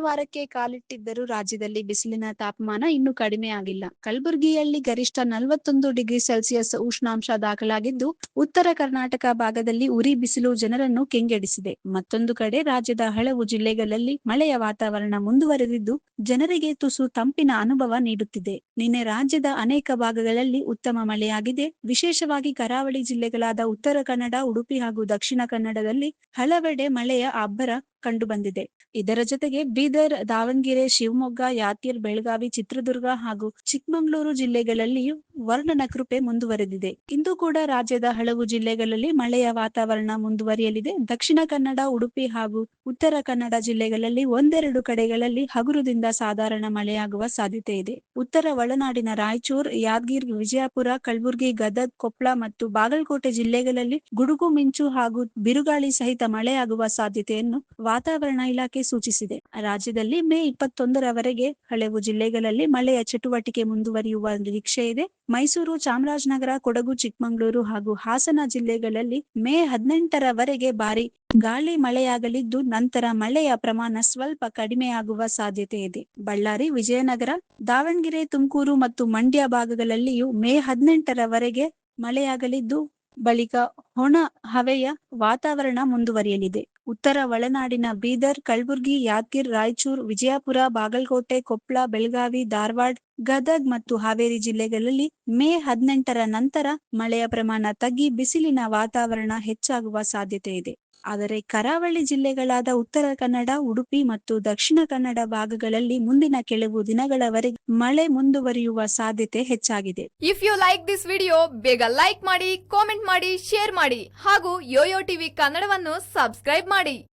ವಾರಕ್ಕೆ ಕಾಲಿಟ್ಟಿದ್ದರೂ ರಾಜ್ಯದಲ್ಲಿ ಬಿಸಿಲಿನ ತಾಪಮಾನ ಇನ್ನೂ ಕಡಿಮೆ ಆಗಿಲ್ಲ. ಕಲಬುರಗಿಯಲ್ಲಿ ಗರಿಷ್ಠ 41 ಡಿಗ್ರಿ ಸೆಲ್ಸಿಯಸ್ ಉಷ್ಣಾಂಶ ದಾಖಲಾಗಿದ್ದು, ಉತ್ತರ ಕರ್ನಾಟಕ ಭಾಗದಲ್ಲಿ ಉರಿ ಬಿಸಿಲು ಜನರನ್ನು ಕೆಂಗೆಡಿಸಿದೆ. ಮತ್ತೊಂದು ಕಡೆ ರಾಜ್ಯದ ಹಲವು ಜಿಲ್ಲೆಗಳಲ್ಲಿ ಮಳೆಯ ವಾತಾವರಣ ಮುಂದುವರೆದಿದ್ದು, ಜನರಿಗೆ ತುಸು ತಂಪಿನ ಅನುಭವ ನೀಡುತ್ತಿದೆ. ನಿನ್ನೆ ರಾಜ್ಯದ ಅನೇಕ ಭಾಗಗಳಲ್ಲಿ ಉತ್ತಮ ಮಳೆಯಾಗಿದೆ. ವಿಶೇಷವಾಗಿ ಕರಾವಳಿ ಜಿಲ್ಲೆಗಳಾದ ಉತ್ತರ ಕನ್ನಡ, ಉಡುಪಿ ಹಾಗೂ ದಕ್ಷಿಣ ಕನ್ನಡದಲ್ಲಿ ಹಲವೆಡೆ ಮಳೆಯ ಅಬ್ಬರ ಕಂಡುಬಂದಿದೆ. ಇದರ ಜೊತೆಗೆ ಬೀದರ್, ದಾವಣಗೆರೆ, ಶಿವಮೊಗ್ಗ, ಯಾದಗಿರಿ, ಬೆಳಗಾವಿ, ಚಿತ್ರದುರ್ಗ ಹಾಗೂ ಚಿಕ್ಕಮಗಳೂರು ಜಿಲ್ಲೆಗಳಲ್ಲಿಯೂ ವರ್ಣನ ಕೃಪೆ ಮುಂದುವರೆದಿದೆ. ಇಂದು ಕೂಡ ರಾಜ್ಯದ ಹಲವು ಜಿಲ್ಲೆಗಳಲ್ಲಿ ಮಳೆಯ ವಾತಾವರಣ ಮುಂದುವರಿಯಲಿದೆ. ದಕ್ಷಿಣ ಕನ್ನಡ, ಉಡುಪಿ ಹಾಗೂ ಉತ್ತರ ಕನ್ನಡ ಜಿಲ್ಲೆಗಳಲ್ಲಿ ಒಂದೆರಡು ಕಡೆಗಳಲ್ಲಿ ಹಗುರದಿಂದ ಸಾಧಾರಣ ಮಳೆಯಾಗುವ ಸಾಧ್ಯತೆ ಇದೆ. ಉತ್ತರ ಒಳನಾಡಿನ ರಾಯಚೂರು, ಯಾದಗಿರಿ, ವಿಜಯಪುರ, ಕಲಬುರಗಿ, ಗದಗ, ಕೊಪ್ಪಳ ಮತ್ತು ಬಾಗಲಕೋಟೆ ಜಿಲ್ಲೆಗಳಲ್ಲಿ ಗುಡುಗು ಮಿಂಚು ಹಾಗೂ ಬಿರುಗಾಳಿ ಸಹಿತ ಮಳೆಯಾಗುವ ಸಾಧ್ಯತೆಯನ್ನು ವಾತಾವರಣ ಇಲಾಖೆ ಸೂಚಿಸಿದೆ. ರಾಜ್ಯದಲ್ಲಿ ಮೇ 21ರವರೆಗೆ ಹಲವು ಜಿಲ್ಲೆಗಳಲ್ಲಿ ಮಳೆಯ ಚಟುವಟಿಕೆ ಮುಂದುವರಿಯುವ ನಿರೀಕ್ಷೆ ಇದೆ. ಮೈಸೂರು, ಚಾಮರಾಜನಗರ, ಕೊಡಗು, ಚಿಕ್ಕಮಗಳೂರು ಹಾಗೂ ಹಾಸನ ಜಿಲ್ಲೆಗಳಲ್ಲಿ ಮೇ 18ರವರೆಗೆ ಭಾರಿ ಗಾಳಿ ಮಳೆಯಾಗಲಿದ್ದು, ನಂತರ ಮಳೆಯ ಪ್ರಮಾಣ ಸ್ವಲ್ಪ ಕಡಿಮೆಯಾಗುವ ಸಾಧ್ಯತೆ ಇದೆ. ಬಳ್ಳಾರಿ, ವಿಜಯನಗರ, ದಾವಣಗೆರೆ, ತುಮಕೂರು ಮತ್ತು ಮಂಡ್ಯ ಭಾಗಗಳಲ್ಲಿಯೂ ಮೇ 18ರವರೆಗೆ ಮಳೆಯಾಗಲಿದ್ದು, ಬಳಿಕ ಒಣ ಹವೆಯ ವಾತಾವರಣ ಮುಂದುವರಿಯಲಿದೆ. ಉತ್ತರ ಒಳನಾಡಿನ ಬೀದರ್, ಕಲಬುರಗಿ, ಯಾದಗಿರಿ, ರಾಯಚೂರು, ವಿಜಯಪುರ, ಬಾಗಲಕೋಟೆ, ಕೊಪ್ಪಳ, ಬೆಳಗಾವಿ, ಧಾರವಾಡ, ಗದಗ ಮತ್ತು ಹಾವೇರಿ ಜಿಲ್ಲೆಗಳಲ್ಲಿ ಮೇ 18ರ ನಂತರ ಮಳೆಯ ಪ್ರಮಾಣ ತಗ್ಗಿ ಬಿಸಿಲಿನ ವಾತಾವರಣ ಹೆಚ್ಚಾಗುವ ಸಾಧ್ಯತೆ ಇದೆ. ಆದರೆ ಕರಾವಳಿ ಜಿಲ್ಲೆಗಳಾದ ಉತ್ತರ ಕನ್ನಡ, ಉಡುಪಿ ಮತ್ತು ದಕ್ಷಿಣ ಕನ್ನಡ ಭಾಗಗಳಲ್ಲಿ ಮುಂದಿನ ಕೆಲವು ದಿನಗಳವರೆಗೆ ಮಳೆ ಮುಂದುವರಿಯುವ ಸಾಧ್ಯತೆ ಹೆಚ್ಚಾಗಿದೆ. If you like this video, ಬೇಗ ಲೈಕ್ ಮಾಡಿ, ಕಾಮೆಂಟ್ ಮಾಡಿ, ಶೇರ್ ಮಾಡಿ ಹಾಗೂ ಯೋಯೋ ಟಿವಿ ಕನ್ನಡವನ್ನು ಸಬ್ಸ್ಕ್ರೈಬ್ ಮಾಡಿ.